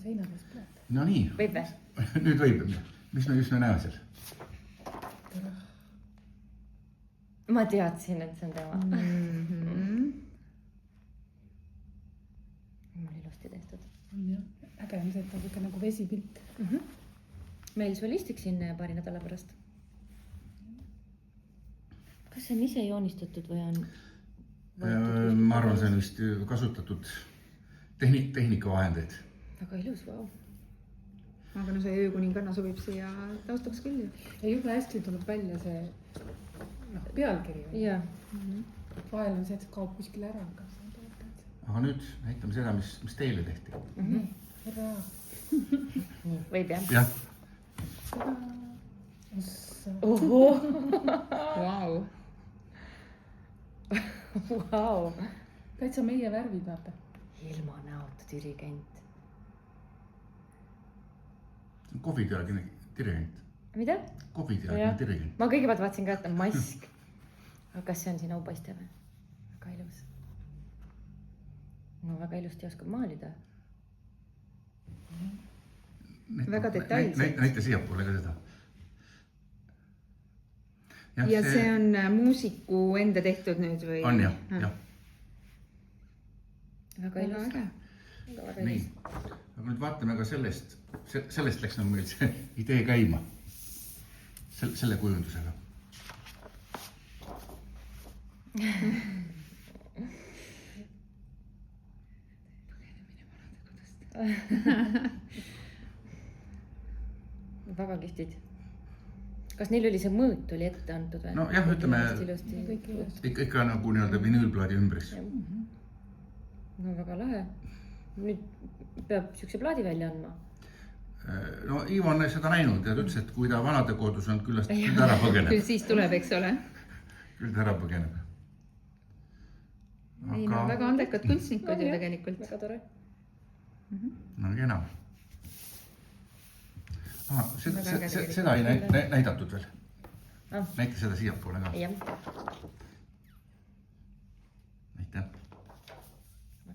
seinadest praegu. No nii. Võib või? Nüüd võib. Mis me näeme seal? Ma teadsin, et see on tema. Mul ilusti tehtud. Äge on see, et on siuke nagu vesipilt. Meil solistik siin paari nädala pärast. Kas see on ise joonistatud või on? Ma arvan, see on vist kasutatud tehnikavahendeid. Väga ilus, vau. Aga no see öökuninganna sobib siia taustaks küll ju. Ja jube hästi tuleb välja see pealkiri. Jaa. Vahel on see, et kaob kuskil ära. Aga nüüd näitame seda, mis teile tehti. Hurraa. Nii, võib jah? Jah. Oho. Vau. Vau. Täitsa meie värvid, vaata. Ilma näotu dirigent. Covid-i dirigent. Mida? Covid-i dirigent. Ma kõigepealt vaatasin ka, et on mask. Aga kas see on siin aupaiste või? Väga ilus. No väga ilusti oskab maalida. Väga detailselt. Näite siiapoole ka seda. Ja see on muusiku enda tehtud nüüd või? On jah. Väga ilus. Nii, aga nüüd vaatame ka sellest läks nagu meil see idee käima. Selle kujundusega. Väga kihvtid. Kas neil oli see mõõt oli ette antud või? No jah, ütleme, ikka nagu nii-öelda vinüülplaadi ümbris. No väga lahe. Nüüd peab siukse plaadi välja andma. No Ivo on seda näinud ja ta ütles, et kui ta vanade kodus on, küll ära põgeneb. Küll siis tuleb, eks ole. Küll ta ära põgeneb. Ei, no väga andekad kunstnikud ju tegelikult. Väga tore. No kena. Seda ei näidatud veel. Näita seda siiapoole ka. Jah.